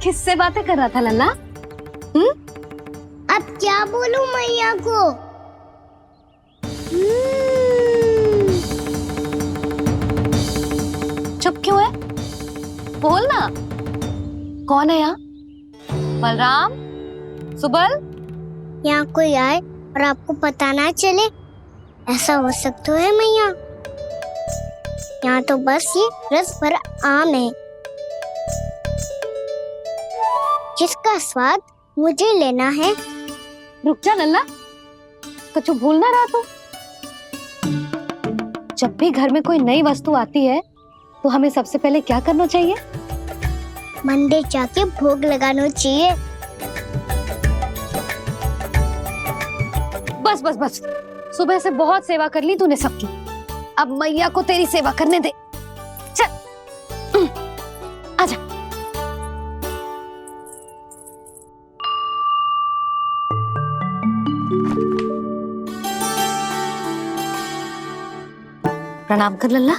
किससे बातें कर रहा था लल्ला? अब क्या बोलूं मैया को? चुप क्यों है? बोल ना। कौन है यहाँ? बलराम, सुबल? यहाँ कोई आए और आपको पता ना चले, ऐसा हो सकता है मैया? यहाँ तो बस ये रस भरा आम है जिसका स्वाद मुझे लेना है। रुक जा लल्ला, कुछ भूल ना रहा तू। जब भी घर में कोई नई वस्तु आती है तो हमें सबसे पहले क्या करना चाहिए? मंदिर जाके भोग लगाना चाहिए। बस बस बस, सुबह से बहुत सेवा कर ली तूने सबकी, अब मैया को तेरी सेवा करने दे। चल आजा। प्रणाम कर लल्ला।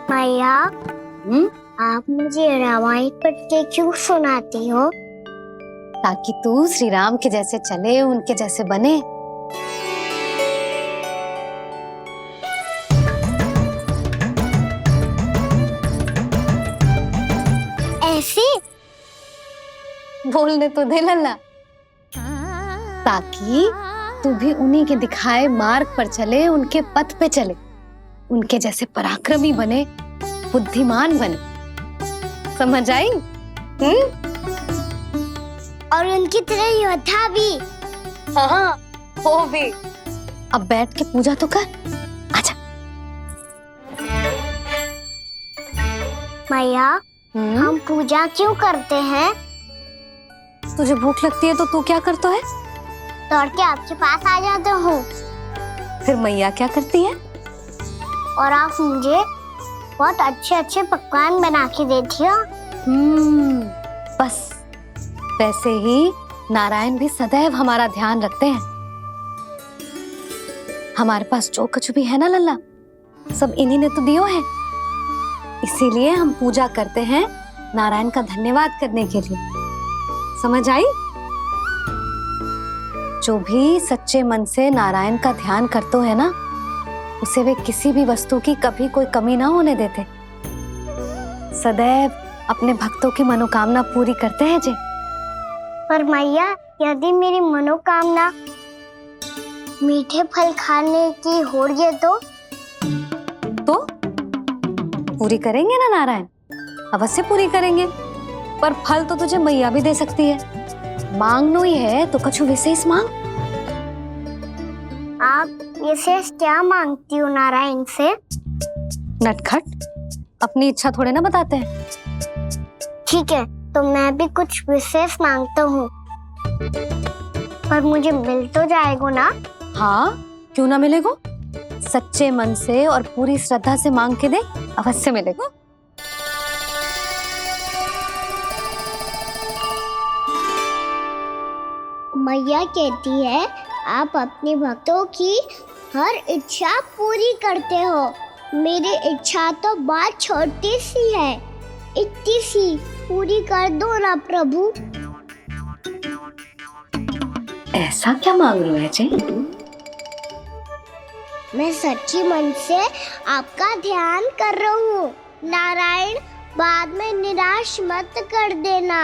मैया, आप मुझे रामायण पढ़ के क्यों सुनाती हो? ताकि तू श्री राम के जैसे चले, उनके जैसे बने। ऐसे बोलने तो दे लल्ला, ताकि तू भी उन्हीं के दिखाए मार्ग पर चले, उनके पथ पे चले, उनके जैसे पराक्रमी बने, बुद्धिमान बने। समझ आई? और उनकी तरह योद्धा भी। हाँ, वो भी। अब बैठ के पूजा तो कर। आजा। मैया, हम पूजा क्यों करते हैं? तुझे भूख लगती है तो तू क्या करता है? दौड़ के आपके पास आ जाता हूँ। फिर मैया क्या करती है? और आप मुझे बहुत अच्छे अच्छे पकवान बना के देती हो। बस वैसे ही नारायण भी सदैव हमारा ध्यान रखते हैं। हमारे पास जो कुछ भी है ना लल्ला, सब इन्हीं ने तो दियो है। इसीलिए हम पूजा करते हैं नारायण का धन्यवाद करने के लिए। समझ आई? जो भी सच्चे मन से नारायण का ध्यान करते है ना, उसे वे किसी भी वस्तु की कभी कोई कमी ना होने देते। सदैव अपने भक्तों की मनोकामना पूरी करते हैं जी। पर मैया, यदि मेरी मनोकामना मीठे फल खाने की हो रही है तो पूरी करेंगे ना नारायण, अवश्य पूरी करेंगे। पर फल तो तुझे मैया भी दे सकती है। मांगनो ही है तो कुछ विशेष मांग। आप विशेष क्या मांगती हो नारायण से? नटखट, अपनी इच्छा थोड़े ना बताते हैं। ठीक है, तो मैं भी कुछ विशेष मांगता हूँ, पर मुझे मिल तो जाएगा ना? हाँ, क्यों ना मिलेगा। सच्चे मन से और पूरी श्रद्धा से मांग के दे, अवश्य मिलेगा। मैया कहती है आप अपने भक्तों की हर इच्छा पूरी करते हो। मेरी इच्छा तो बहुत छोटी सी है, इतनी सी पूरी कर दो ना प्रभु। ऐसा क्या मांग रहे हो जी? मैं सच्ची मन से आपका ध्यान कर रहा हूँ। नारायण, बाद में निराश मत कर देना।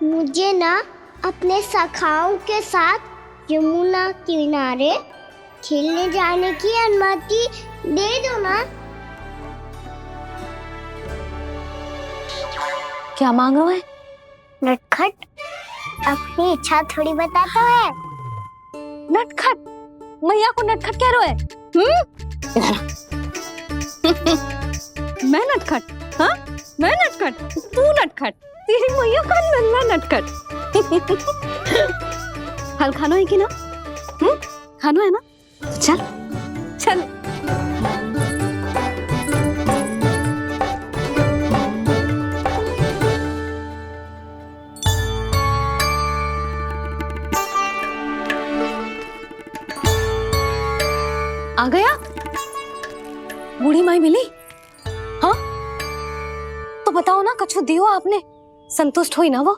मुझे ना अपने सखाओं के साथ यमुना किनारे खेलने जाने की अनुमति दे दो ना। क्या मांग रहे हो? नटखट, अपनी इच्छा थोड़ी बताता है। नटखट? मैया को नटखट कह रहे हो? मैं नटखट? हाँ, मैं नटखट? तू नटखट? तेरी मैया का नल्ला नटखट। फल खाना है कि ना? खाना है ना? तो चल चल। आ गया? बूढ़ी माई मिली? हाँ, बताओ ना, कछु दियो आपने, संतुष्ट हुई ना वो?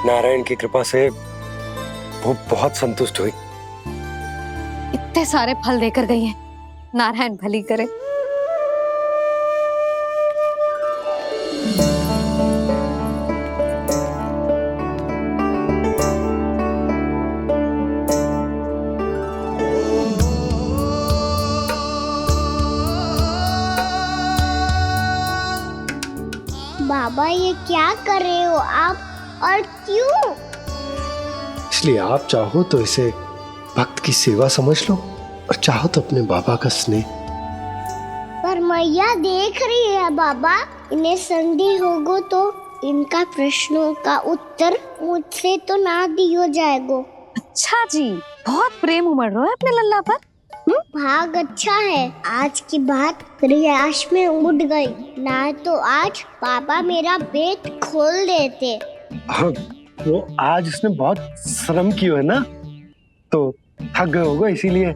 नारायण की कृपा से वो बहुत संतुष्ट हुई। इतने सारे फल देकर गई हैं, नारायण भली करे। बाबा ये क्या कर रहे हो आप, और क्यों? इसलिए आप चाहो तो इसे भक्त की सेवा समझ लो, और चाहो तो अपने बाबा का स्नेह। पर मैया देख रही है बाबा, इन्हें संदेह होगो तो इनका प्रश्नों का उत्तर मुझसे तो ना दियो जाएगो। अच्छा जी, बहुत प्रेम उमड़ रहा है अपने लल्ला पर। भाग अच्छा है, आज की बात प्रयास में उड़ गई, ना तो आज पापा मेरा पेट खोल देते। वो आज उसने बहुत श्रम की है ना, तो थक गए होगा इसीलिए।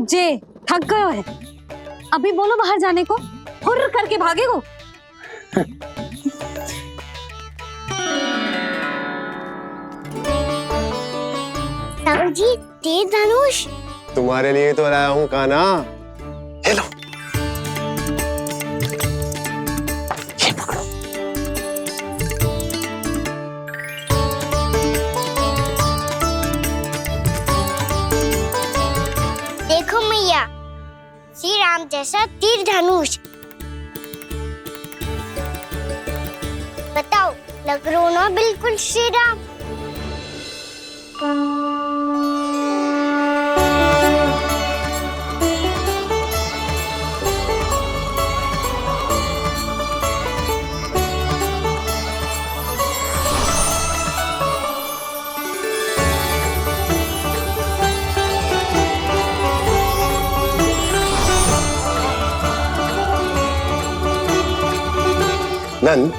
जे थक गयो है, अभी बोलो बाहर जाने को, हुर्र करके भागेगो। जी तेज धनुष तुम्हारे लिए तो लाया हूँ कान्हा। ले लो। ये पकड़ो। देखो मैया, श्री राम जैसा तीर धनुष। बताओ, लग रहा ना बिल्कुल श्री राम? नंद,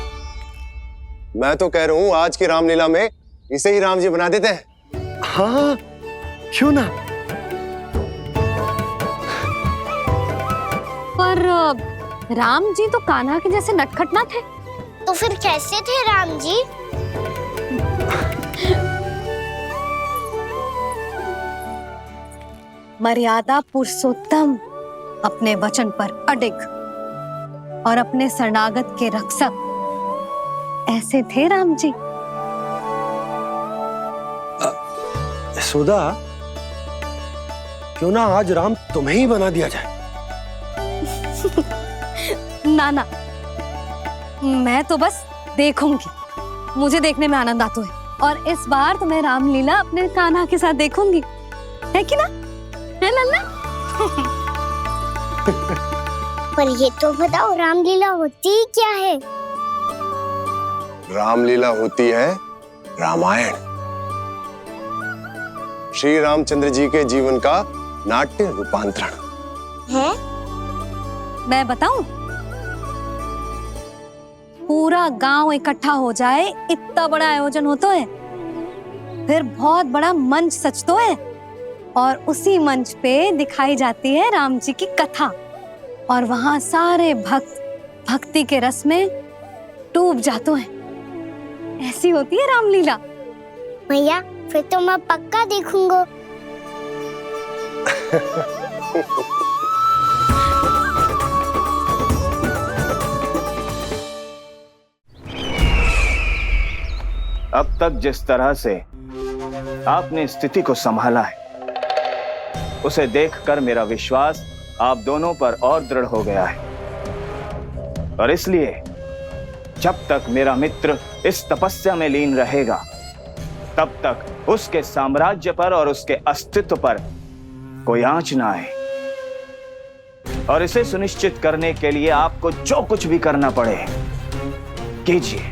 मैं तो कह रहा हूँ आज की रामलीला में इसे ही राम जी बना देते हैं। हाँ, क्यों ना। पर राम जी तो कान्हा के जैसे नटखट ना थे। तो फिर कैसे थे राम जी? मर्यादा पुरुषोत्तम, अपने वचन पर अडिग और अपने शरणागत के रक्षक, ऐसे थे राम जी। यशोदा, क्यों ना आज राम तुम्हें ही बना दिया जाए। ना ना, मैं तो बस देखूंगी, मुझे देखने में आनंद आता है, और इस बार तो मैं रामलीला अपने कान्हा के साथ देखूंगी, है कि ना, है लल्ला? पर ये तो बताओ, रामलीला होती क्या है? रामलीला होती है रामायण, श्री रामचंद्र जी के जीवन का नाट्य रूपांतरण है। मैं बताऊं, पूरा गांव इकट्ठा हो जाए, इतना बड़ा आयोजन होता है, फिर बहुत बड़ा मंच सजतो है, और उसी मंच पे दिखाई जाती है राम जी की कथा, और वहां सारे भक्त भक्ति के रस में डूब जाते हैं। ऐसी होती है रामलीला। भैया, फिर तो मैं पक्का देखूंगा। अब तक जिस तरह से आपने स्थिति को संभाला है, उसे देखकर मेरा विश्वास आप दोनों पर और दृढ़ हो गया है, और इसलिए जब तक मेरा मित्र इस तपस्या में लीन रहेगा, तब तक उसके साम्राज्य पर और उसके अस्तित्व पर कोई आंच ना आए। और इसे सुनिश्चित करने के लिए आपको जो कुछ भी करना पड़े कीजिए।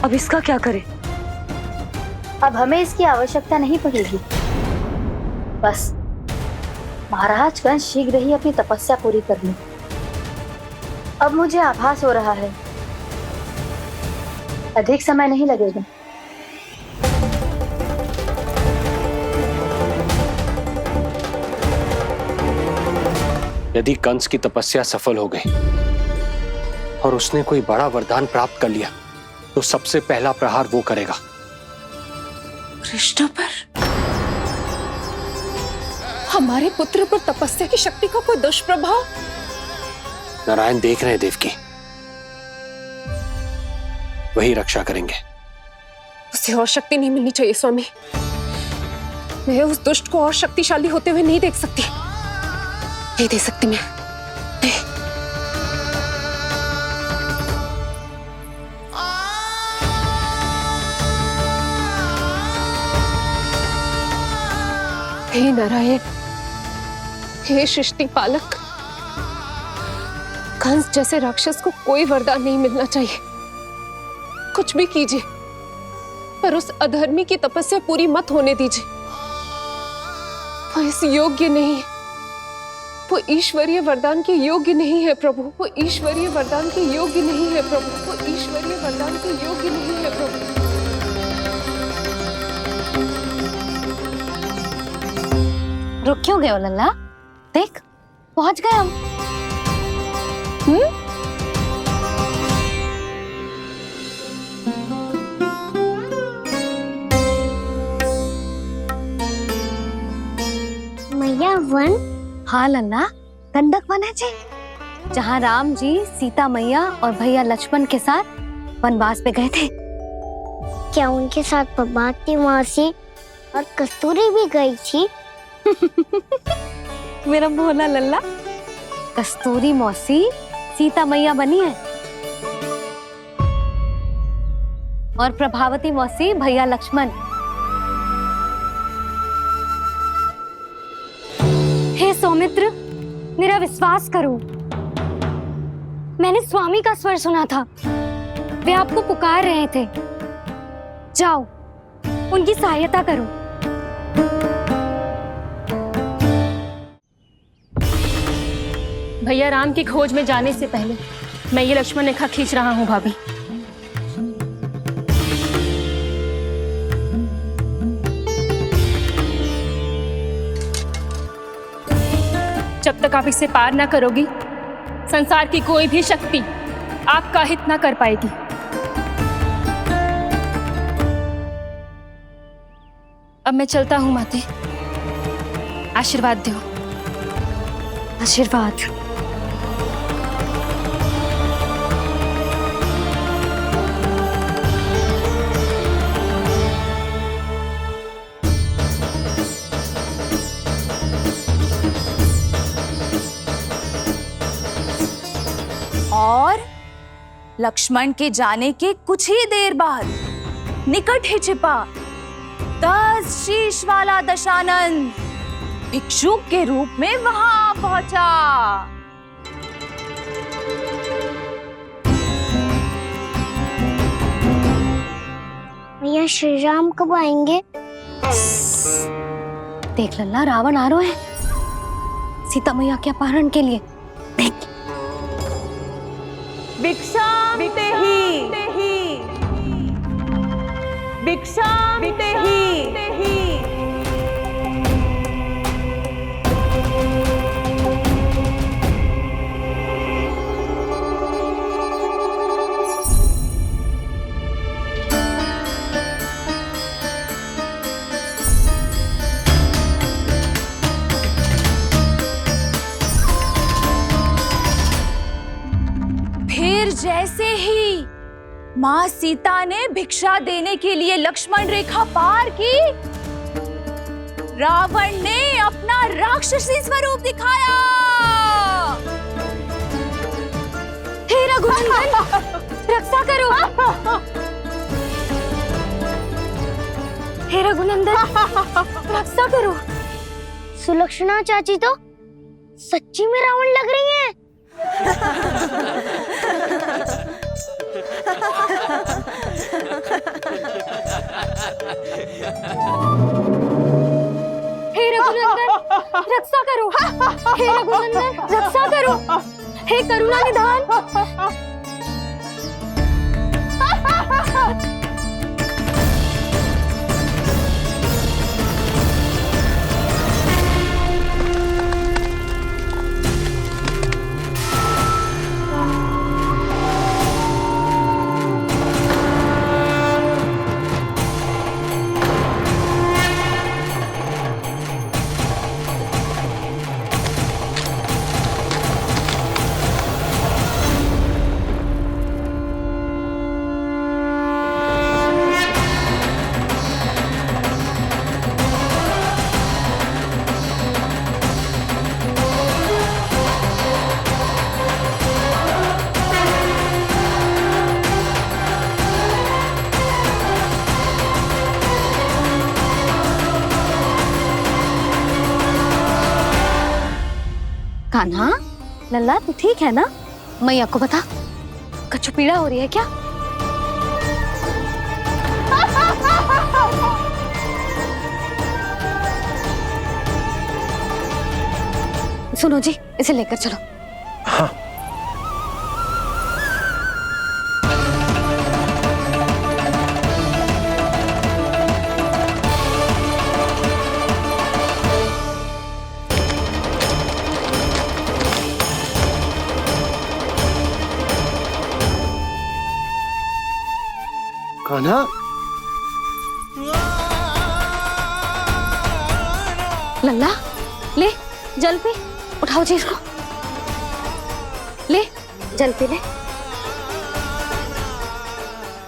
अब इसका क्या करें? अब हमें इसकी आवश्यकता नहीं पड़ेगी। बस महाराज कंस शीघ्र ही अपनी तपस्या पूरी कर लें। अब मुझे आभास हो रहा है अधिक समय नहीं लगेगा। यदि कंस की तपस्या सफल हो गई और उसने कोई बड़ा वरदान प्राप्त कर लिया तो सबसे पहला प्रहार वो करेगा। कृष्ण पर, हमारे पुत्र पर तपस्या की शक्ति का कोई दुष्प्रभाव? नारायण देख रहे हैं देवकी, वही रक्षा करेंगे। उसे और शक्ति नहीं मिलनी चाहिए स्वामी। मैं उस दुष्ट को और शक्तिशाली होते हुए नहीं देख सकती, नहीं दे सकती मैं। हे नारायण, हे सृष्टि पालक, कंस जैसे राक्षस को कोई वरदान नहीं मिलना चाहिए। कुछ भी कीजिए पर उस अधर्मी की तपस्या पूरी मत होने दीजिए। वो इस योग्य नहीं है, वो ईश्वरीय वरदान के योग्य नहीं है प्रभु। वो ईश्वरीय वरदान के योग्य नहीं है प्रभु। वो ईश्वरीय वरदान के योग्य नहीं है प्रभु। रुक क्यों गए हो लल्ला? देख पहुंच गए हम। मैया वन? हाँ लल्ला, गंडक वन है जी, जहाँ राम जी सीता मैया और भैया लक्ष्मण के साथ वनवास पे गए थे। क्या उनके साथ पद्मावती मौसी और कस्तूरी भी गई थी? मेरा भोला लल्ला, कस्तूरी मौसी सीता मैया बनी है और प्रभावती मौसी भैया लक्ष्मण। हे सौमित्र, मेरा विश्वास करो, मैंने स्वामी का स्वर सुना था। वे आपको पुकार रहे थे। जाओ, उनकी सहायता करो। भैया राम की खोज में जाने से पहले मैं ये लक्ष्मण रेखा खींच रहा हूँ भाभी। जब तक आप इसे पार ना करोगी, संसार की कोई भी शक्ति आपका हित ना कर पाएगी। अब मैं चलता हूँ माते, आशीर्वाद दो। आशीर्वाद। और लक्ष्मण के जाने के कुछ ही देर बाद निकट ही छिपा 10 शीश वाला दशानन भिक्षुक के रूप में वहां पहुंचा। भैया श्री राम कब आएंगे? देख लल्ला, रावण आ रहा है सीता मैया के अपहरण के लिए। देख, भिक्षाम देहि, भिक्षाम देहि। जैसे ही मां सीता ने भिक्षा देने के लिए लक्ष्मण रेखा पार की, रावण ने अपना राक्षसी स्वरूप दिखाया। हे रघुनंदन, रक्षा करो। हे रघुनंदन, रक्षा करो। सुलक्षणा चाची तो सच्ची में रावण लग रही हैं। रक्षा करो, हे रघुनंदन रक्षा करो, हे करुणा निधान। कान्हा, लल्ला तू ठीक है ना? मैया को बता, कुछ पीड़ा हो रही है क्या? सुनो जी, इसे लेकर चलो। हाँ। कान्हा, लल्ला ले जल पी, उठाओ जी इसको, ले जल पी ले।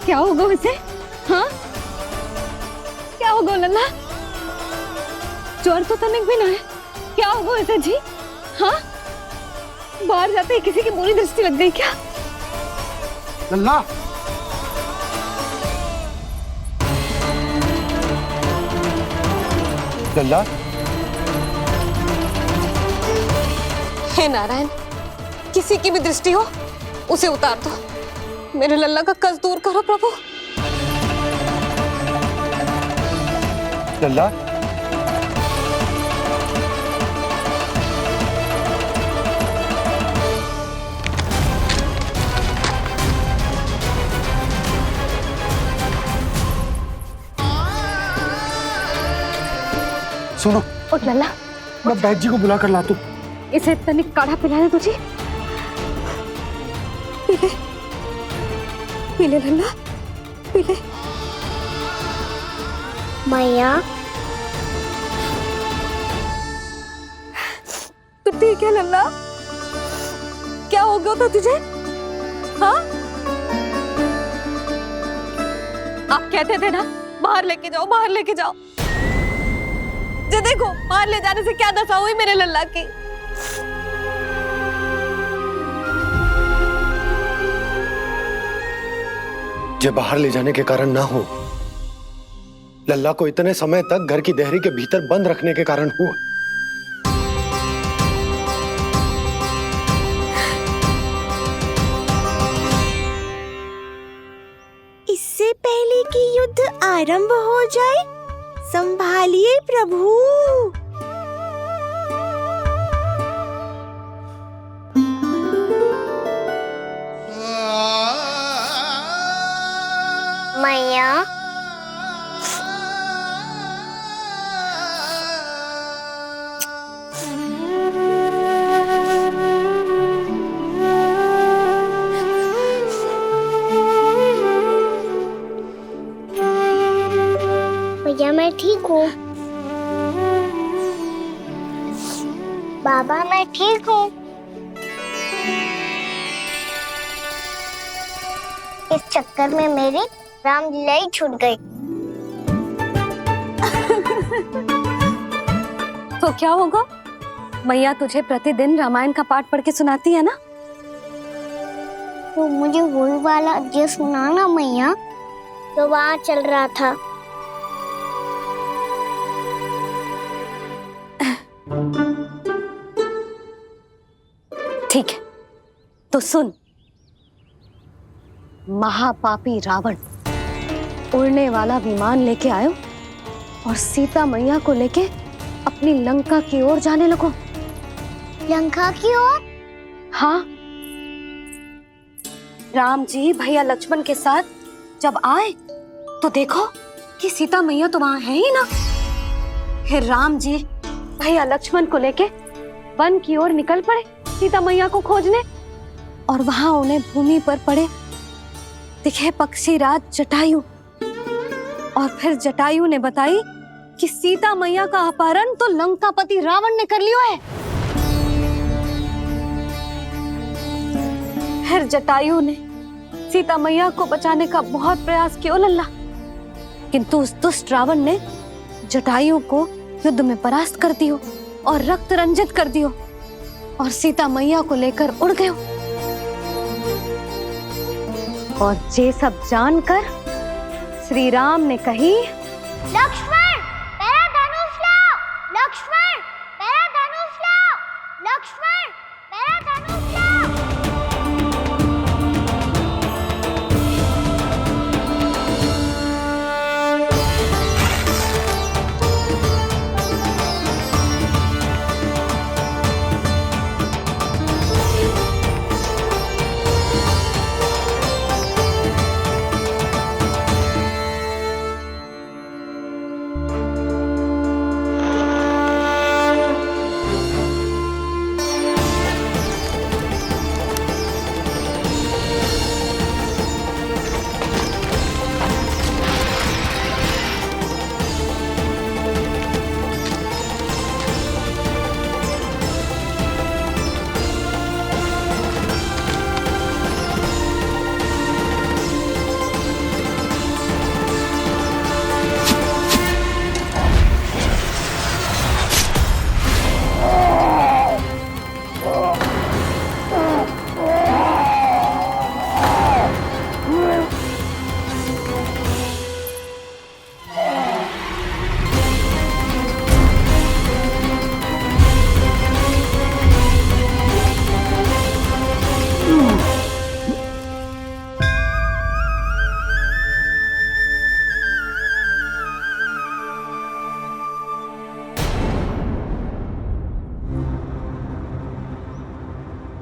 क्या होगा इसे? हाँ क्या होगा लल्ला? ज्वर तो तनिक भी ना है, क्या होगा इसे जी? हाँ बाहर जाते ही किसी की बुरी दृष्टि लग गई क्या? लल्ला, लल्ला, हे नारायण, किसी की भी दृष्टि हो उसे उतार दो, मेरे लल्ला का कष्ट दूर करो प्रभु। लल्ला, सुनो, उठ लल्ला, मैं बैद जी को बुला कर लाता हूँ। इसे तनिक काढ़ा पिलाने तुझे, पी ले, पी ले लल्ला, पी ले। मैया तू ठीक है लल्ला? क्या हो गया था तुझे? हाँ आप कहते थे ना बाहर लेके जाओ, बाहर लेके जाओ। जे देखो बाहर ले जाने से क्या दशा हुई मेरे लल्ला की। जे बाहर ले जाने के कारण ना हो, लल्ला को इतने समय तक घर की देहरी के भीतर बंद रखने के कारण हुआ। इससे पहले कि युद्ध आरंभ हो जाए, संभालिए प्रभु। मैया भैया मैं ठीक हूँ। बाबा मैं ठीक हूँ। इस चक्कर में मेरी रामलीला ही छूट गई। तो क्या होगा? मैया तुझे प्रतिदिन रामायण का पाठ पढ़ के सुनाती है ना? तो मुझे वही वाला अध्याय सुनाना मैया, तो वहाँ चल रहा था। ठीक है तो सुन। महापापी रावण उड़ने वाला विमान लेके आयो और सीता मैया को लेके अपनी लंका की ओर जाने लगो। लंका की ओर? हाँ, राम जी भैया लक्ष्मण के साथ जब आए तो देखो कि सीता मैया तो वहां है ही ना। फिर राम जी भैया लक्ष्मण को लेके वन की ओर निकल पड़े सीता मैया को खोजने, और वहां उन्हें भूमि पर पड़े दिखे पक्षी राज जटायु। और फिर जटायु ने बताई कि सीता मैया का अपहरण तो लंकापति रावण ने कर लियो है। फिर जटायु ने सीता मैया को बचाने का बहुत प्रयास किया लल्ला, किंतु उस दुष्ट रावण ने जटायु को युद्ध में परास्त कर दियो और रक्त रंजित कर दियो और सीता मैया को लेकर उड़ गयो। और ये सब जानकर श्री राम ने कही, लक्ष्मण मेरा धनुष लाओ, लक्ष्मण मेरा धनुष लाओ, लक्ष्मण मेरा धनुष लाओ।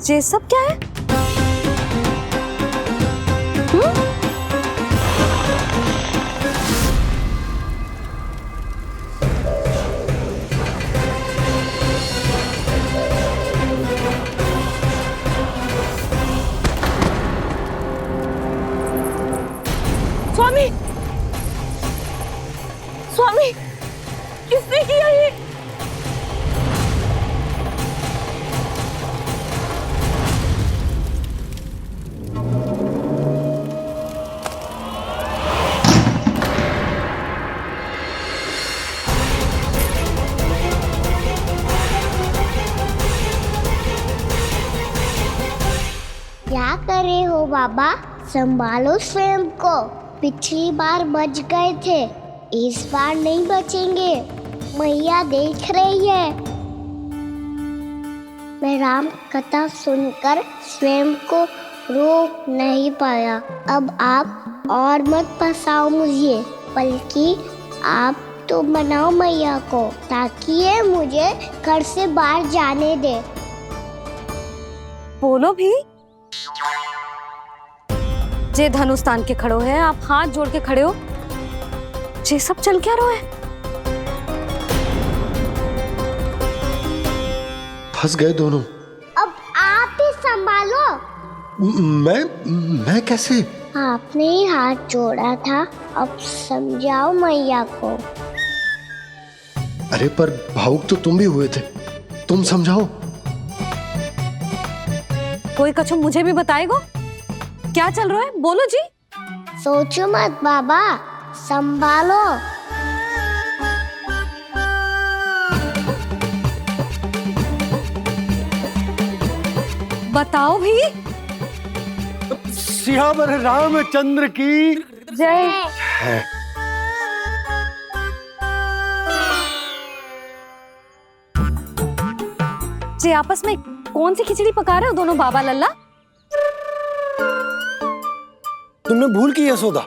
ये सब क्या है? स्वामी, स्वामी, किसने किया ये? क्या कर रहे हो बाबा? संभालो स्वयं को। पिछली बार बच गए थे, इस बार नहीं बचेंगे। मैया देख रही है। मैं राम कथा सुनकर स्वयं को रोक नहीं पाया। अब आप और मत फंसाओ मुझे, बल्कि आप तो मनाओ मैया को, ताकि ये मुझे घर से बाहर जाने दे। बोलो भी। जे धनुष तान के खड़ो है, आप हाथ जोड़ के खड़े हो, ये सब चल क्या रहा है? फंस गए दोनों। अब आप ही संभालो। मैं कैसे? आपने ही हाथ जोड़ा था, अब समझाओ मैया को। अरे पर भावुक तो तुम भी हुए थे, तुम समझाओ। कोई कछु मुझे भी बताएगो? क्या चल रहा है? बोलो जी। सोचो मत बाबा, संभालो। बताओ भी। सियावर रामचंद्र की जय। जी आपस में कौन सी खिचड़ी पका रहे हो दोनों बाबा लल्ला? तुमने भूल की यशोदा?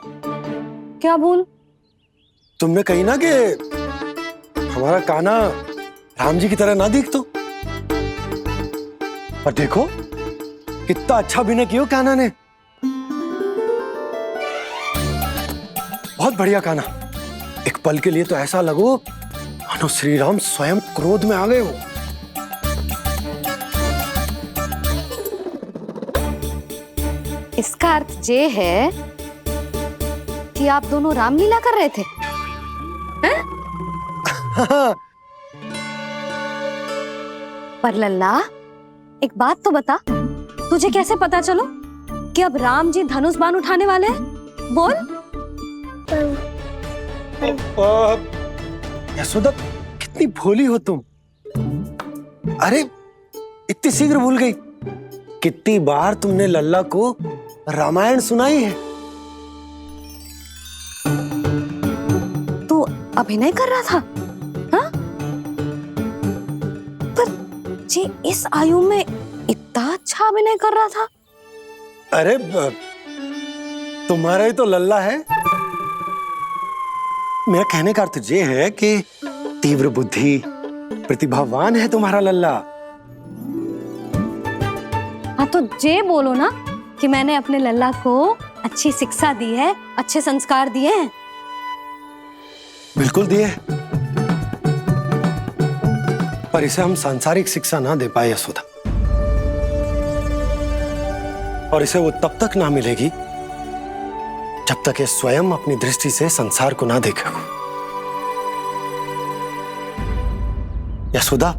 क्या भूल? तुमने कही ना कि हमारा कान्हा राम जी की तरह ना दिख तो। पर देखो कितना अच्छा अभिनय किया कान्हा ने। बहुत बढ़िया कान्हा। एक पल के लिए तो ऐसा लगो मानो श्री राम स्वयं क्रोध में आ गए हो। इसका अर्थ ये है कि आप दोनों रामलीला कर रहे थे, हैं? पर लल्ला एक बात तो बता, तुझे कैसे पता चलो कि अब राम जी धनुष बाण उठाने वाले हैं? बोल। यशोदा कितनी भोली हो तुम। अरे इतनी शीघ्र भूल गई। कितनी बार तुमने लल्ला को रामायण सुनाई है। तू अभिनय कर रहा था, हाँ? पर जी इस आयु में इतना अच्छा अभिनय कर रहा था। अरे तुम्हारा ही तो लल्ला है। मेरा कहने का अर्थ ये है कि तीव्र बुद्धि, प्रतिभावान है तुम्हारा लल्ला। हाँ तो ये बोलो ना कि मैंने अपने लल्ला को अच्छी शिक्षा दी है, अच्छे संस्कार दिए हैं। बिल्कुल दिए, पर इसे हम सांसारिक शिक्षा ना दे पाए यशोदा। और इसे वो तब तक ना मिलेगी जब तक ये स्वयं अपनी दृष्टि से संसार को ना देखेगा। यशोदा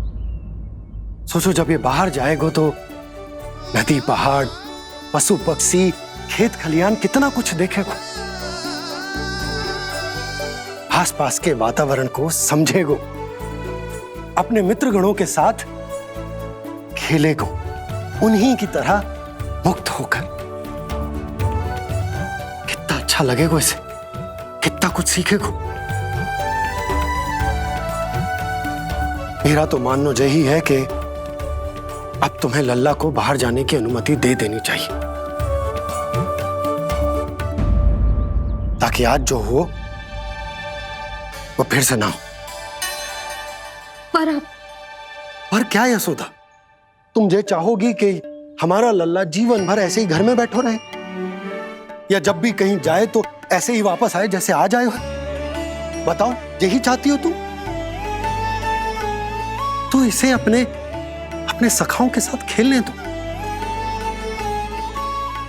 सोचो, जब ये बाहर जाएगा तो नदी, पहाड़, पशु पक्षी, खेत खलियान कितना कुछ देखेगा। आसपास के वातावरण को समझेगो, अपने मित्रगणों के साथ खेलेगो, उन्हीं की तरह मुक्त होकर। कितना अच्छा लगेगा इसे, कितना कुछ सीखेगो। मेरा तो मानना यही है कि अब तुम्हें लल्ला को बाहर जाने की अनुमति दे देनी चाहिए, ताकि आज जो हो वो फिर से ना हो। पर क्या यशोदा, तुम ये चाहोगी कि हमारा लल्ला जीवन भर ऐसे ही घर में बैठो रहे, या जब भी कहीं जाए तो ऐसे ही वापस आए जैसे आज आए हो? बताओ, यही चाहती हो तुम? तो इसे अपने सखाओं के साथ खेलने दो,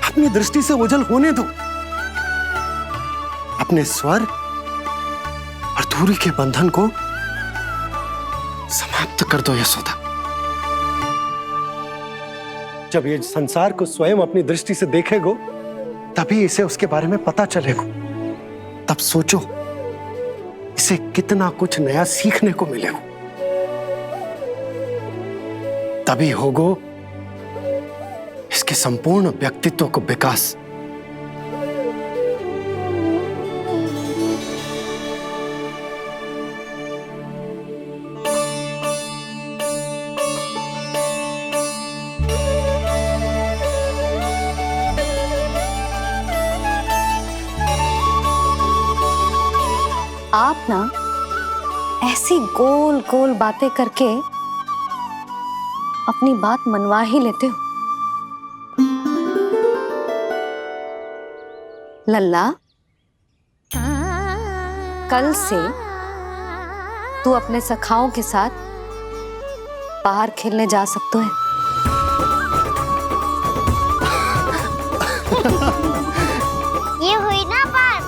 अपनी दृष्टि से ओझल होने दो, अपने स्वर और दूरी के बंधन को समाप्त कर दो यशोदा। जब ये संसार को स्वयं अपनी दृष्टि से देखेगो, तभी इसे उसके बारे में पता चलेगा। तब सोचो इसे कितना कुछ नया सीखने को मिलेगा। तभी होगो इसके संपूर्ण व्यक्तित्व को विकास। आप ना ऐसी गोल गोल बातें करके अपनी बात मनवा ही लेते हो। लल्ला, कल से तू अपने सखाओं के साथ बाहर खेलने जा सकते है। ये हुई ना बात।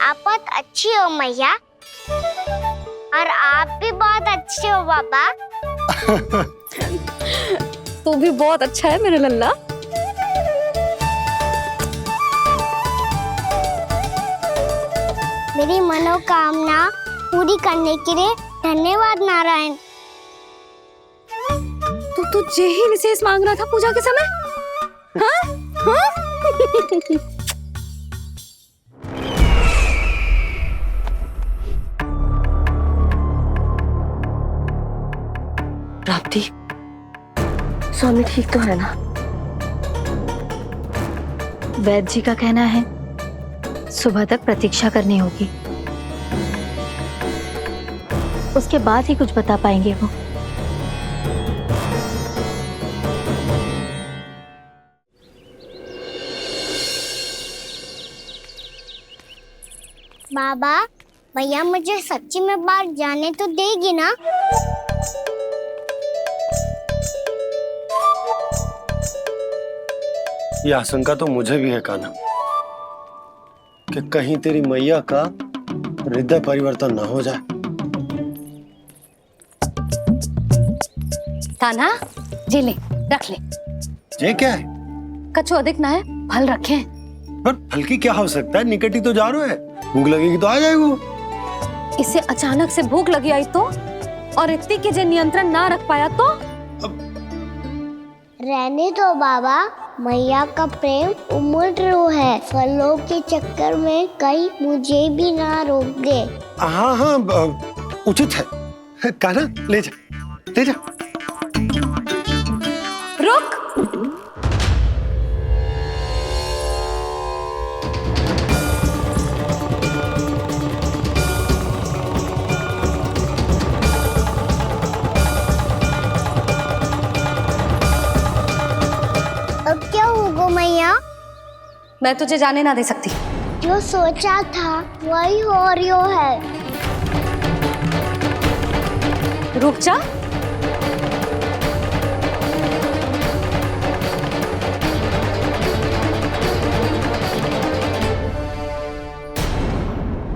आप बहुत अच्छी हो मैया, और आप भी बहुत अच्छे हो बाबा। तू भी बहुत अच्छा है मेरे लल्ला। मेरी मनोकामना पूरी करने के लिए धन्यवाद नारायण। तू यही विशेष मांग रहा था पूजा के समय? हाँ? हाँ? प्राप्ति, स्वामी ठीक तो है ना? वैद्य जी का कहना है सुबह तक प्रतीक्षा करनी होगी। उसके बाद ही कुछ बता पाएंगे वो। बाबा, भैया मुझे सच्ची में बाहर जाने तो देगी ना? ये आशंका तो मुझे भी है कान्हा, कि कहीं तेरी मैया का हृदय परिवर्तन ना हो जाए। कान्हा, जी ले, रख ले। ये क्या है? कछु अधिक ना है, फल रखे। पर फल की क्या आवश्यकता है? निकट ही तो जा रहे हैं, भूख लगेगी तो आ जाएगा वो। इसे अचानक से भूख लगी आई तो, और इतनी के जे नियंत्रण ना रख पाया तो? रहने दो बाबा, मैया का प्रेम उमड़ है। फलों के चक्कर में कहीं मुझे भी ना रोक दे। हाँ हाँ, उचित है। कान्हा, ले जा, ले जा। रुक। अब क्या होगा मैया? मैं तुझे जाने ना दे सकती। जो सोचा था वही हो रही है। रुक जा।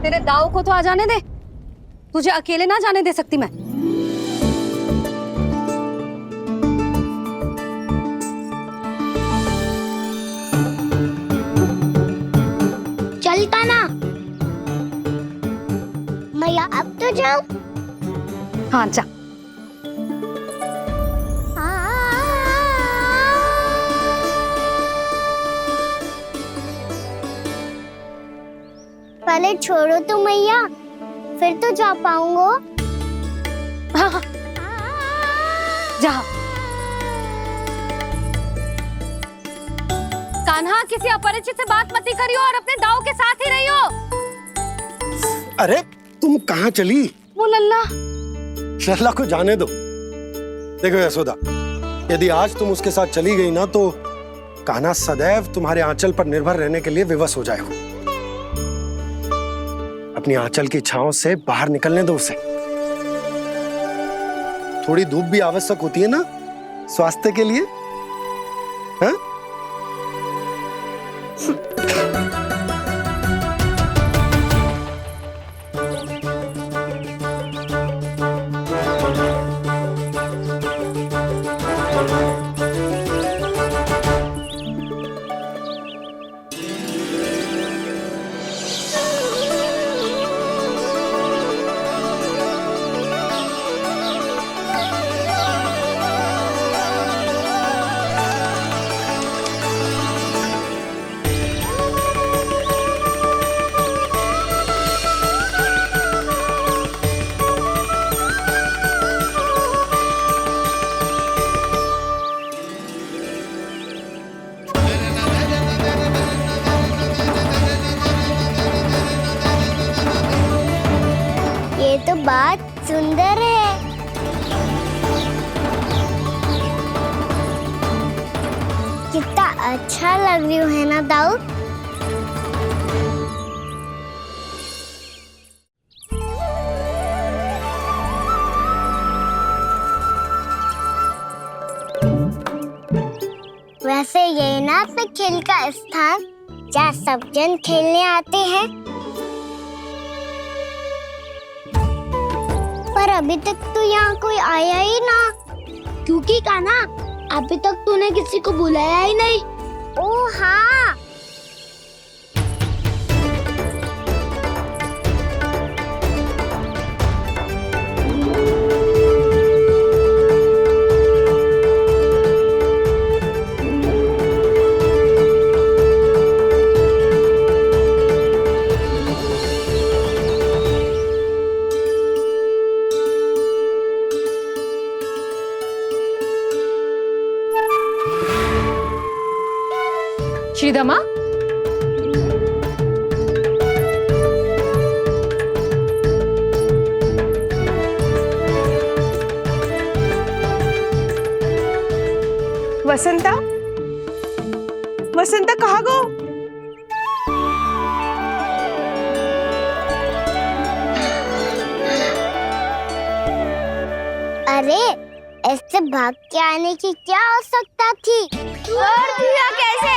तेरे दाव को तो आ जाने दे, तुझे अकेले ना जाने दे सकती मैं। चलता ना मैया, अब तो जाओ। हाँ जा। पहले छोड़ो तो मैया, फिर तो जा पाऊंगा। हाँ हाँ, जा। कान्हा, किसी अपरिचित से बात मत करियो और अपने दाव के साथ ही रहियो। अरे तुम कहाँ चली? वो लल्ला। लल्ला को जाने दो। देखो यशोदा, यदि आज तुम उसके साथ चली गई ना तो कान्हा सदैव तुम्हारे आंचल पर निर्भर रहने के लिए विवश हो जाएगा। अपनी आंचल की छांव से बाहर निकलने दो उसे। थोड़ी धूप भी आवश्यक होती है ना स्वास्थ्य के लिए, हाँ? ये तो बात सुंदर है। कितना अच्छा लग रही है ना दाऊ? वैसे ये ना पे खेल का स्थान जहाँ सब जन खेलने आते हैं। पर अभी तक तो यहाँ कोई आया ही ना। क्योंकि कान्हा, अभी तक तूने किसी को बुलाया ही नहीं। ओ हाँ, श्रीदामा, वसंता, वसंता कहाँ गो? अरे ऐसे भाग के आने की क्या आवश्यकता थी? और दिया कैसे?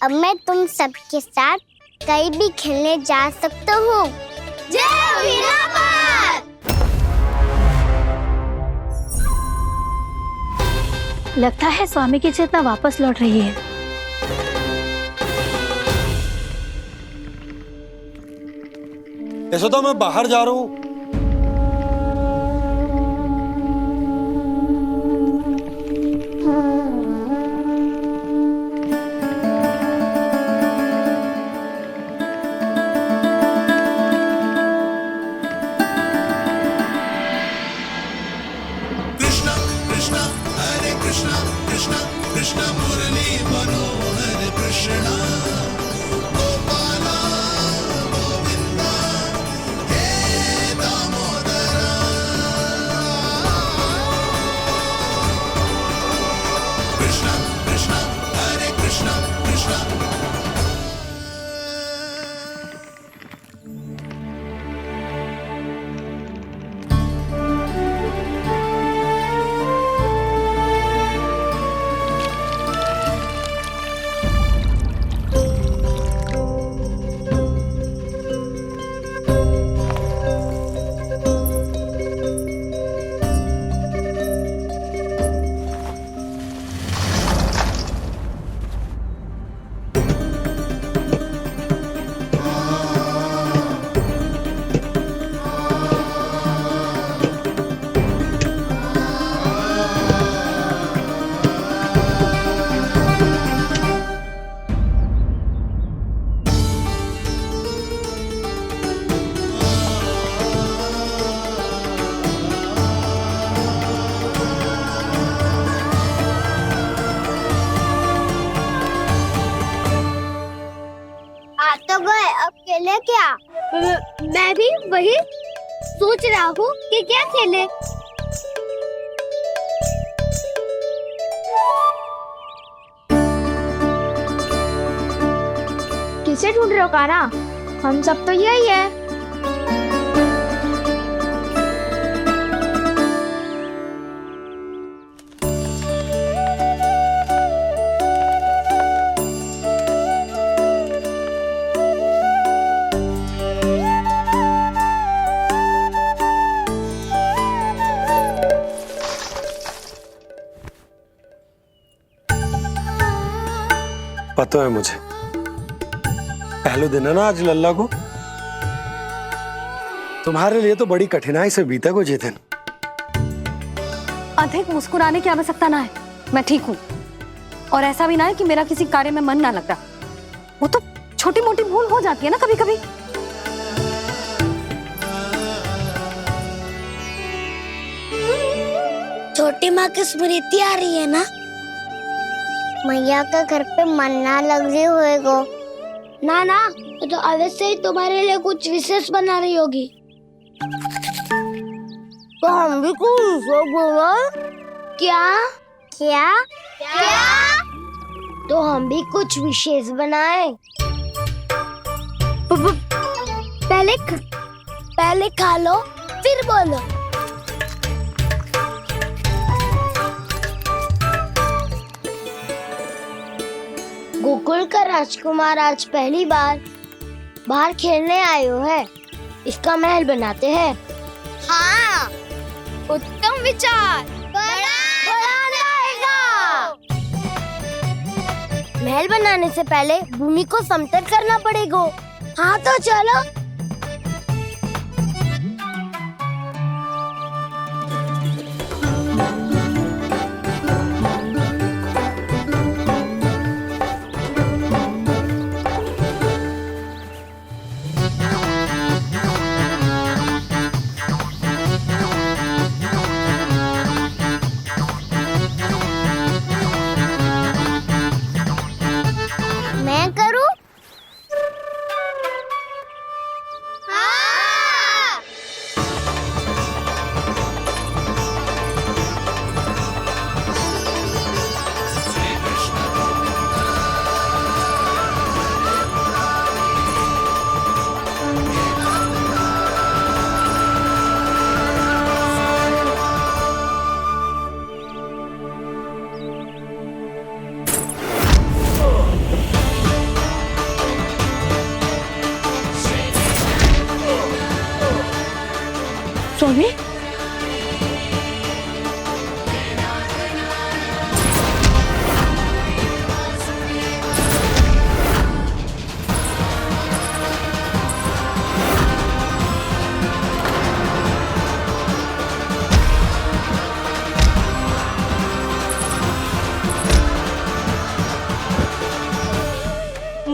अब मैं तुम सबके साथ कहीं भी खेलने जा सकता हूँ। जय वीरापाल! लगता है स्वामी की चेतना वापस लौट रही है। यशोदा, मैं बाहर जा रहा हूँ। खेले क्या? मैं भी वही सोच रहा हूँ कि क्या खेले। किसे ढूंढ रहे हो कान्हा? हम सब तो यही है। पता है मुझे, पहले दिन है ना आज लल्ला को। तुम्हारे लिए तो बड़ी कठिनाई से बीता को ये दिन। अधिक मुस्कुराने की आवश्यकता ना है, मैं ठीक हूँ। और ऐसा भी ना है कि मेरा किसी कार्य में मन ना लग रहा। वो तो छोटी मोटी भूल हो जाती है ना कभी कभी। छोटी माँ की स्मृति आ रही है ना? मैया का घर पे मन ना लग रही होएगो। ना ना, तो अवश्य ही तुम्हारे लिए कुछ विशेष बना रही होगी। तो हम भी कुछ विशेष बनाएं? क्या क्या क्या? तो हम भी कुछ विशेष बनाएं। पहले खा लो फिर बोलो। गोकुल का राजकुमार आज पहली बार बाहर खेलने आए हो है। इसका महल बनाते हैं। हाँ, उत्तम विचार। बड़ा रहेगा। महल बनाने से पहले भूमि को समतल करना पड़ेगा। हाँ तो चलो। मैं करूं? हाँ। स्वामी,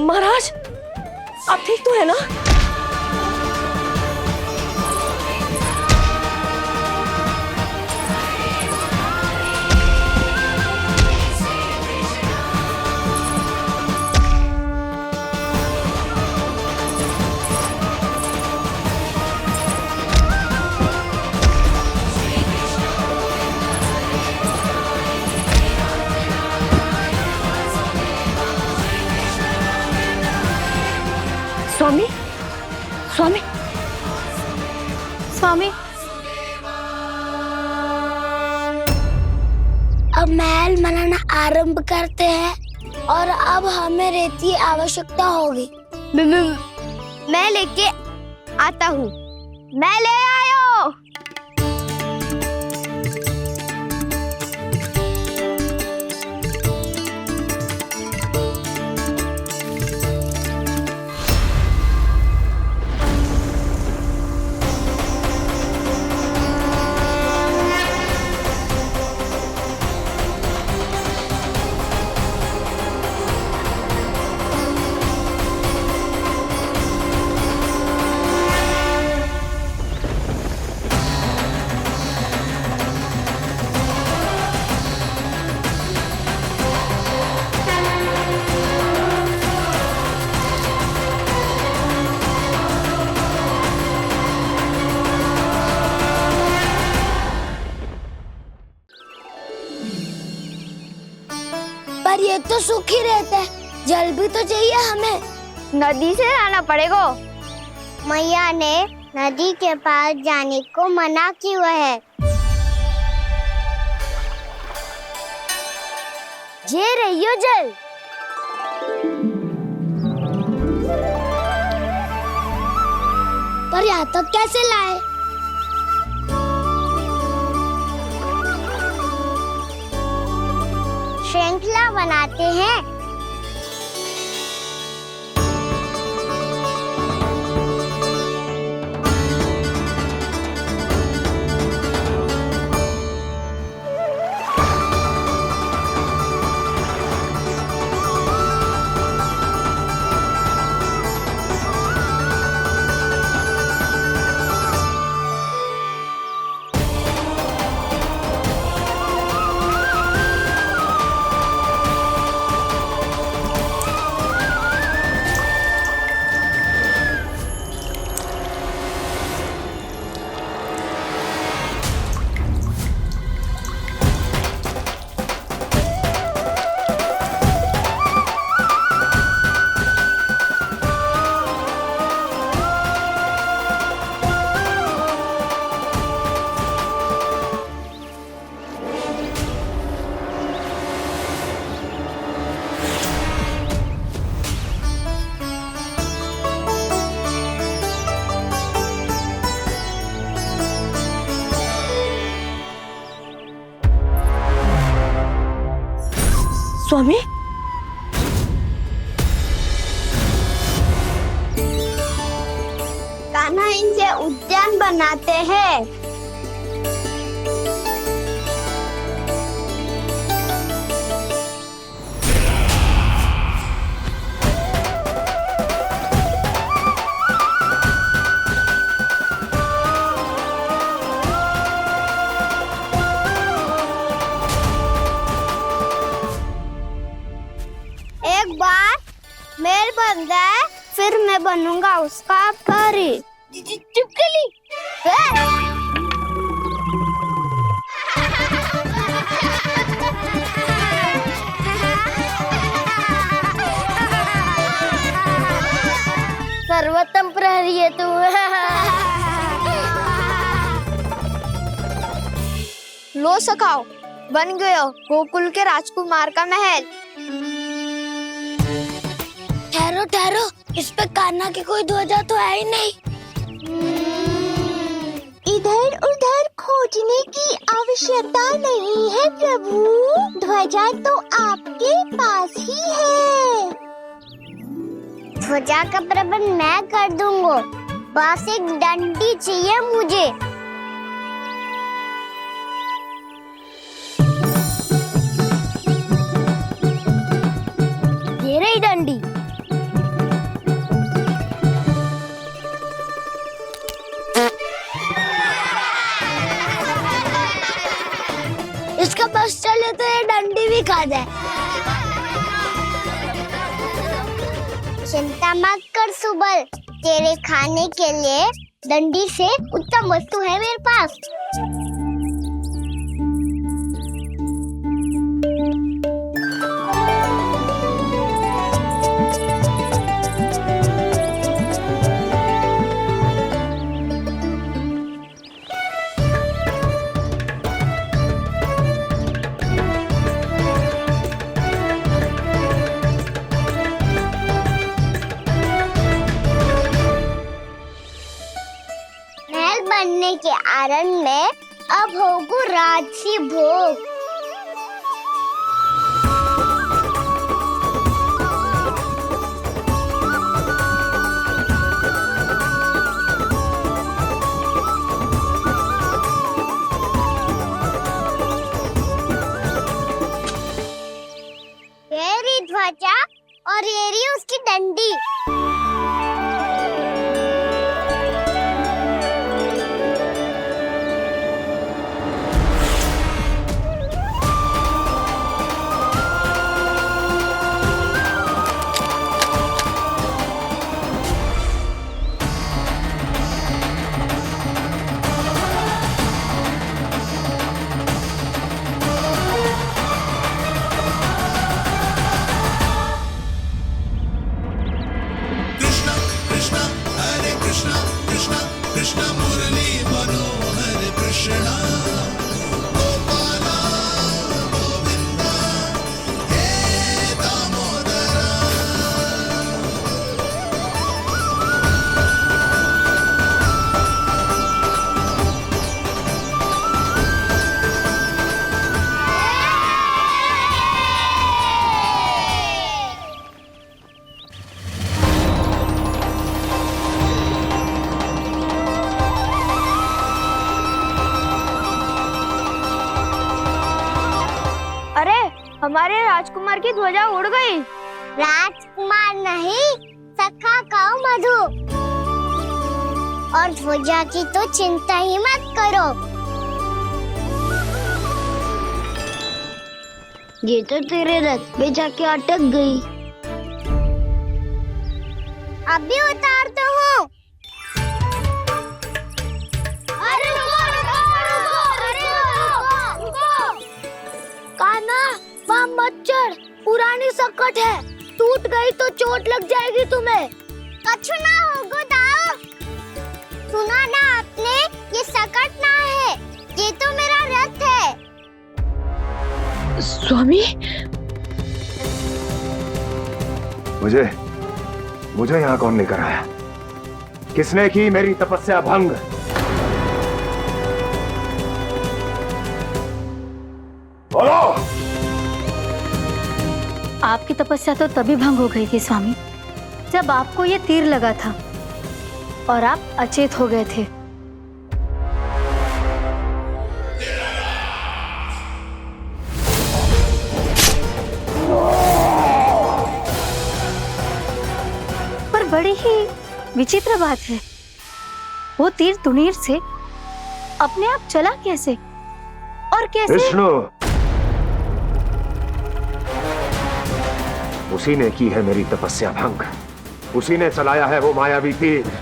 महाराज आप ठीक तो है ना? स्वामी, स्वामी, स्वामी, अब महल बनाना आरंभ करते हैं और अब हमें रेत की आवश्यकता होगी। मैं लेके आता हूँ। मैं ले आयो। पर ये तो सूखी रहता है, जल भी तो चाहिए हमें। नदी से लाना पड़ेगा। मैया ने नदी के पास जाने को मना किया है। ये रहियो जल। पर यहाँ तक कैसे लाए? श्रृंखला बनाते हैं। स्वामी, कान्हा इनसे उद्यान बनाते हैं। एक बार मेल बन जाए फिर मैं बनूंगा उसका परी। चुपकली। सर्वोत्तम प्रहरी है तू। लो सखाओ, बन गयो गोकुल के राजकुमार का महल। ठहरो ठहरो, इस पे कान्हा की कोई ध्वजा तो है ही नहीं। इधर उठने की आवश्यकता नहीं है प्रभु, ध्वजा तो आपके पास ही है। ध्वजा का प्रबंध मैं कर दूंगा, बस एक डंडी चाहिए मुझे। ये रही डंडी। इसका बस चले तो ये डंडी भी खा जाए। चिंता मत कर सुबल, तेरे खाने के लिए डंडी से उत्तम वस्तु है मेरे पास। बनने के आरण में अब होगू राजसी भोग। ये रही ध्वजा और ये रही उसकी डंडी। हमारे राजकुमार की ध्वजा उड़ गई। राजकुमार नहीं, सखा काऊ मधु। और ध्वजा की तो चिंता ही मत करो। ये तो तेरे रथ पे जाके अटक गई। अभी उतारता हूँ। अरे कान्हा, वहाँ मत चढ़, पुरानी सकट है, टूट गई तो चोट लग जाएगी तुम्हें। कछु ना होगा दाऊ। सुना ना आपने, ये सकट ना है, ये तो मेरा रथ है। स्वामी, मुझे यहाँ कौन लेकर आया? किसने की मेरी तपस्या भंग? बोलो। आपकी तपस्या तो तभी भंग हो गई थी स्वामी, जब आपको ये तीर लगा था और आप अचेत हो गए थे। पर बड़ी ही विचित्र बात है, वो तीर तुनीर से अपने आप चला कैसे और कैसे? विष्णु, उसी ने की है मेरी तपस्या भंग, उसी ने चलाया है वो मायावी तीर।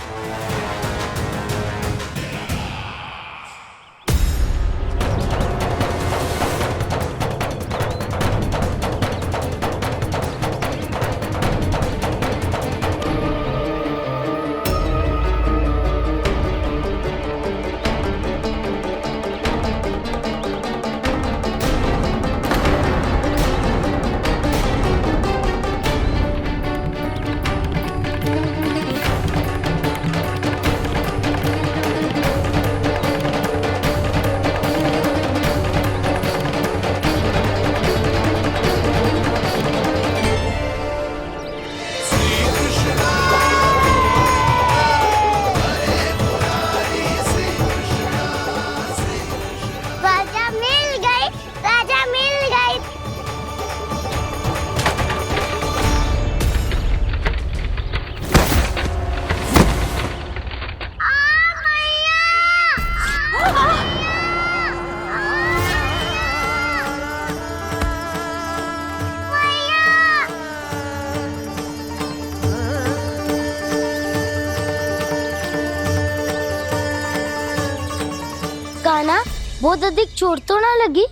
बहुत अधिक चोट तो ना लगी?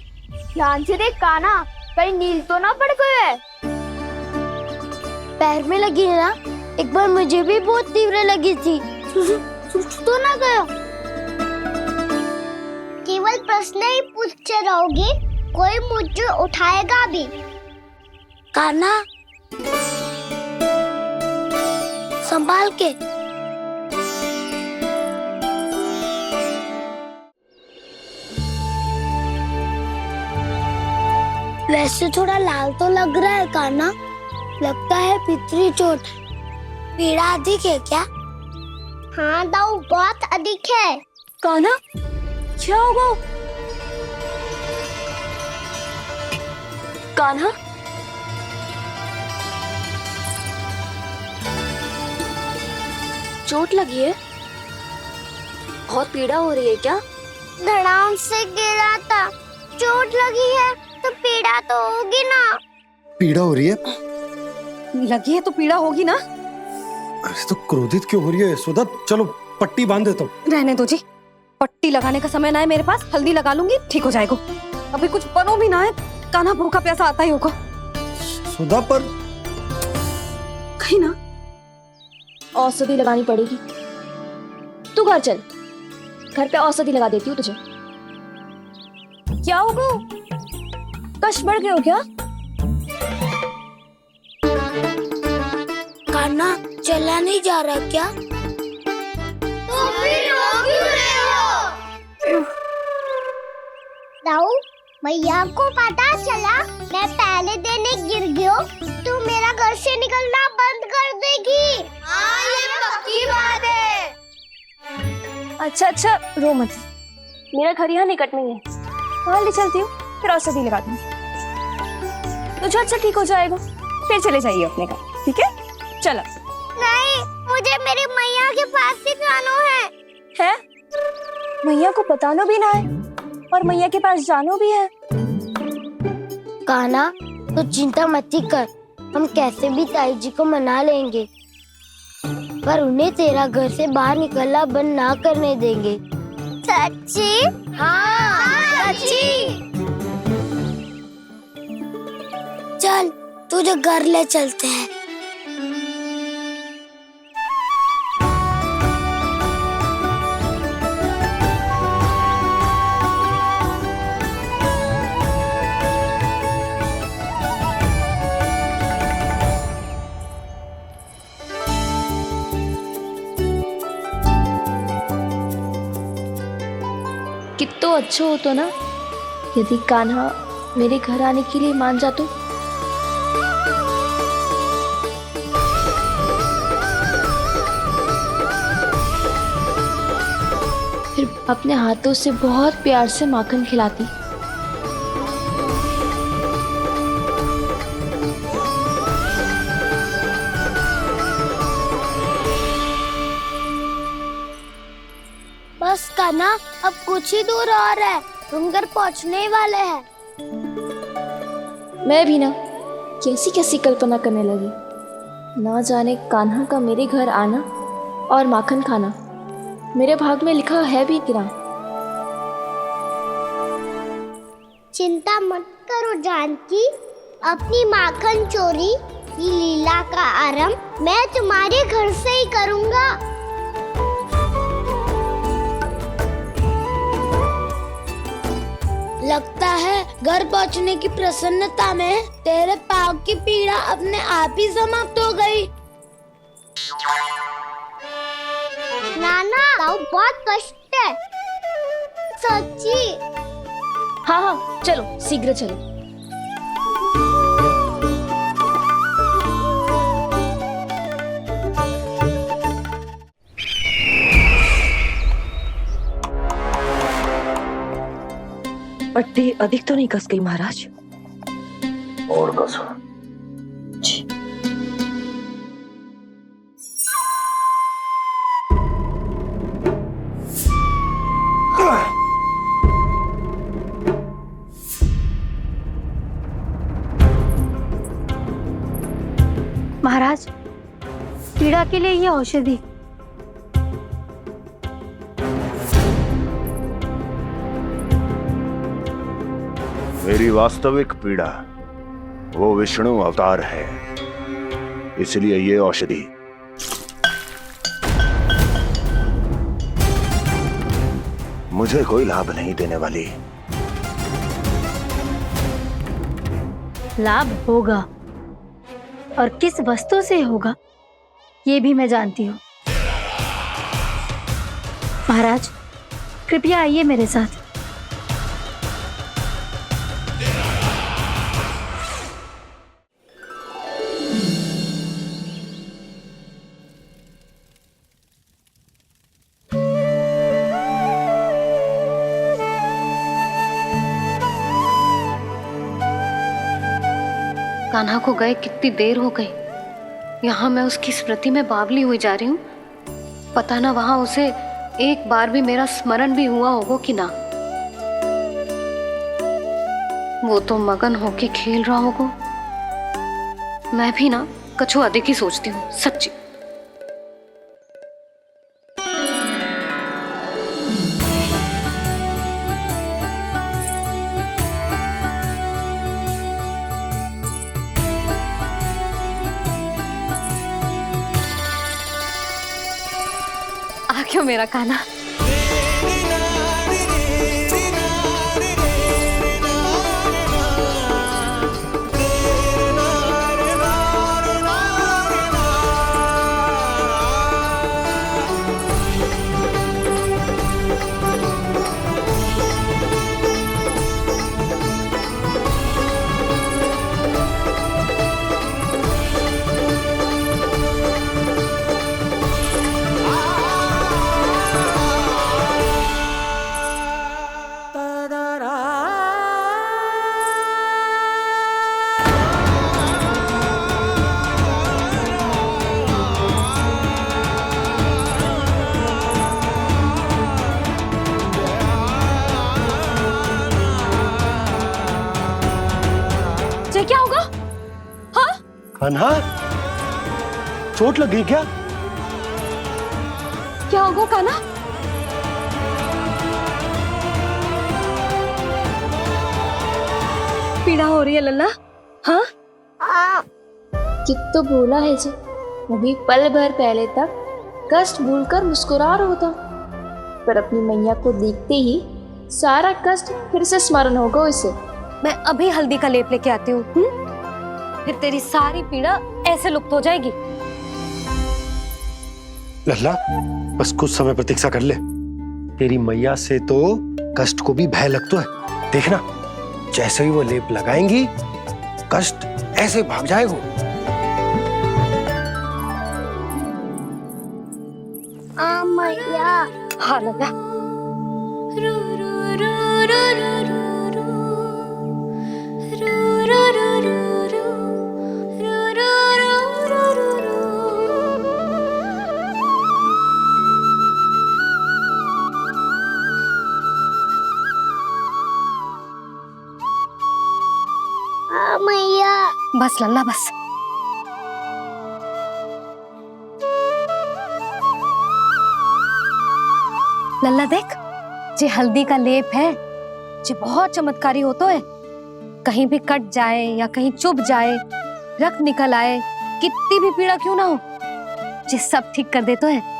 ध्यान से देख कान्हा, कहीं नील तो ना पड़ गए है। पैर में लगी है ना? एक बार मुझे भी बहुत तीव्र लगी थी। सूझ तो ना गया? केवल प्रश्न ही पूछते रहोगे, कोई मुझे उठाएगा भी? कान्हा, संभाल के। वैसे थोड़ा लाल तो लग रहा है कान्हा, लगता है पितरी चोट। पीड़ा अधिक है क्या? हाँ दाऊ, बहुत अधिक है। कान्हा, क्या होगा? कान्हा, चोट लगी है? बहुत पीड़ा हो रही है क्या? धड़ाम से गिरा था, चोट लगी है तो पीड़ा तो होगी ना। पीड़ा हो रही है? लगी है तो पीड़ा होगी ना। अरे तो क्रोधित क्यों हो रही है यशोदा? चलो पट्टी बांध देता हूँ। रहने दो जी, पट्टी लगाने का समय ना है मेरे पास, हल्दी लगा लूंगी, ठीक हो जाएगा। अभी कुछ बनो भी ना है, कान्हा भूखा प्यासा आता ही होगा। सुधा पर कहीं ना औषधि लगानी पड़ेगी। तू घर चल, घर पे औषधि लगा देती हूँ तुझे। क्या होगा? कष्ट बढ़ गए हो क्या? कान्हा चला नहीं जा रहा क्या? तो फिर रो क्यों रहे हो? दाऊ, भैया को पता चला मैं पहले दिन ही गिर गया तो मेरा घर से निकलना बंद कर देगी। हाँ, ये पक्की बात है। अच्छा, रो मत। मेरा घर यहाँ निकट में है, वहाँ ले चलती हूँ, फिर औषधि लगा दूंगी। तो झट से ठीक हो जाएगा, फिर चले जाइए अपने घर, ठीक है? चलो। नहीं, मुझे मेरी मैया के पास ही जाना है। मैया को बताना भी ना है और मैया के पास जानो भी है। कान्हा, तो चिंता मत कर, हम कैसे भी ताई जी को मना लेंगे, पर उन्हें तेरा घर से बाहर निकलना बंद ना करने देंगे। सच्ची? हाँ, सच्ची। चल, तुझे घर ले चलते हैं। कितना अच्छा हो तो ना यदि कान्हा मेरे घर आने के लिए मान जातो। फिर अपने हाथों से बहुत प्यार से माखन खिलाती। बस कान्हा, अब कुछ ही दूर और है, हम घर पहुँचने ही वाले हैं। मैं भी ना कैसी कैसी कल्पना करने लगी। ना जाने कान्हा का मेरे घर आना और माखन खाना मेरे भाग में लिखा है भी कि ना। चिंता मत करो जानकी, अपनी माखन चोरी की लीला का आरंभ मैं तुम्हारे घर से ही करूँगा। लगता है घर पहुंचने की प्रसन्नता में तेरे पाँव की पीड़ा अपने आप ही समाप्त हो गई। नाना, पाँव बहुत कष्ट है। सच्ची? हाँ, चलो शीघ्र चलो। पट्टी अधिक तो नहीं कस गई महाराज? और कसो। महाराज, पीड़ा के लिए ये औषधि। मेरी वास्तविक पीड़ा वो विष्णु अवतार है, इसलिए ये औषधि मुझे कोई लाभ नहीं देने वाली। लाभ होगा, और किस वस्तु से होगा ये भी मैं जानती हूँ। महाराज, कृपया आइए मेरे साथ। कान्हा को गए कितनी देर हो गई। यहाँ मैं उसकी स्मृति में बावली हुई जा रही हूँ। पता ना वहां उसे एक बार भी मेरा स्मरण भी हुआ होगा कि ना। वो तो मगन होके खेल रहा होगा। मैं भी ना कछु अधिक ही सोचती हूँ, सच्ची। आ क्यों मेरा कान्हा। क्या होगा? हाँ? कान्हा, चोट लग गई क्या? क्या होगा कान्हा? पीड़ा हो रही है लल्ला? हाँ? चित तो भूला है जी। अभी पल भर पहले तक कष्ट भूलकर मुस्कुरा रहा था, पर अपनी मैया को देखते ही सारा कष्ट फिर से स्मरण होगा उसे। मैं अभी हल्दी का लेप लेके आती हूँ। फिर तेरी सारी पीड़ा ऐसे लुप्त हो जाएगी। लल्ला, बस कुछ समय प्रतीक्षा कर ले। तेरी मैया से तो कष्ट को भी भय लगता है। देखना, जैसे ही वो लेप लगाएंगी, कष्ट ऐसे भाग जाएगा। मैया। हाँ लल्ला। मैया। बस लल्ला बस। लल्ला देख, जे हल्दी का लेप है, जे बहुत चमत्कारी होता है। कहीं भी कट जाए या कहीं चुभ जाए, रक्त निकल आए, कितनी भी पीड़ा क्यों ना हो, जे सब ठीक कर देता है।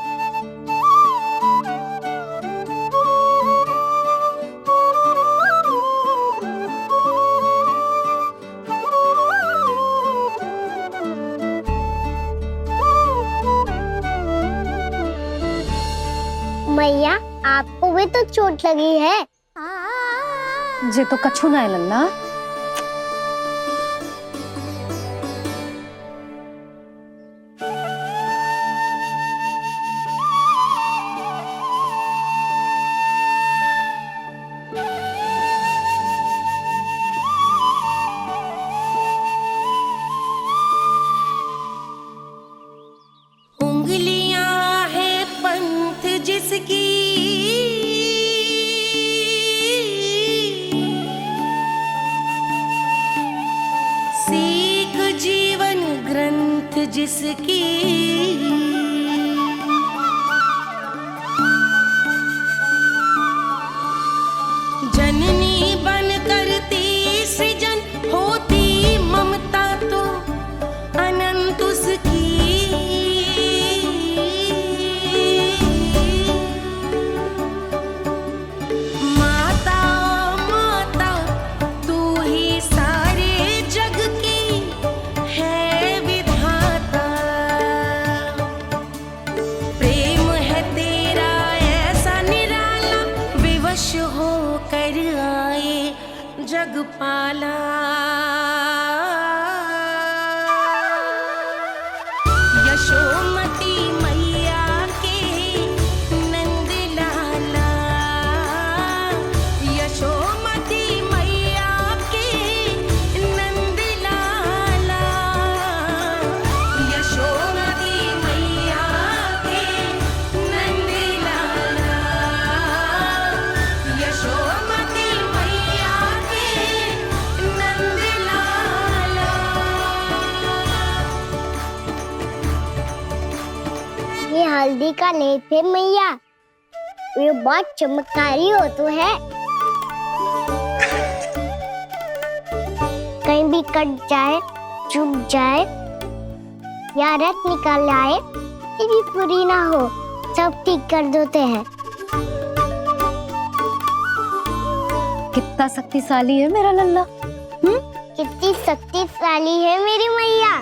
मैया, आपको भी तो चोट लगी है। जे तो कछु ना है लल्ला। उंगलियां है पंथ जिसकी, सीख जीवन ग्रंथ जिसकी, जननी बन कर तीर यशोमती मैया के नंद लाला, यशोमती मैया के नंद लाला, यशोमती मैया के नंद लाला, यशोमती मैया के नंद लाला। ये हल्दी का लेप है मैया, ये बहुत चमत्कारी हो तो है। कहीं भी कट जाए, चुभ जाए या रक्त निकल आए, ये भी पूरी ना हो, सब ठीक कर देते हैं। कितना शक्तिशाली है मेरा लल्ला। कितनी शक्तिशाली है मेरी मैया।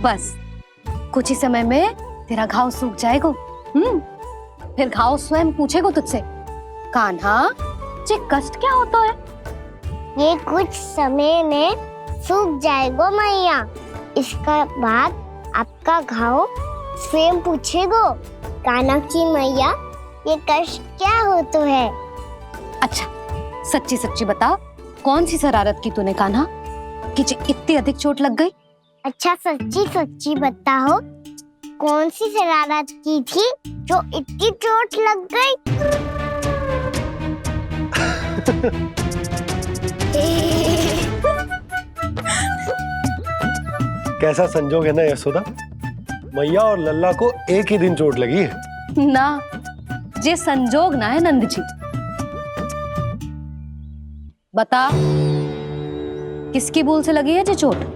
बस कुछ ही समय में तेरा घाव सूख जाएगा। फिर घाव स्वयं पूछेगा तुझसे, कान्हा ये कष्ट क्या होता है? ये कुछ समय में सूख जाएगा मैया। इसका बाद आपका घाव स्वयं पूछेगो, कान्हा की मैया ये कष्ट क्या होता है। अच्छा सच्ची सच्ची बता, कौन सी शरारत की तूने कान्हा कि इतनी अधिक चोट लग गई? अच्छा सच्ची सच्ची बताओ, कौन सी शरारत की थी जो इतनी चोट लग गई? कैसा संजोग है ना यशोदा, मैया और लल्ला को एक ही दिन चोट लगी है। ना ये संजोग ना है नंद जी। बता किसकी भूल से लगी है ये चोट?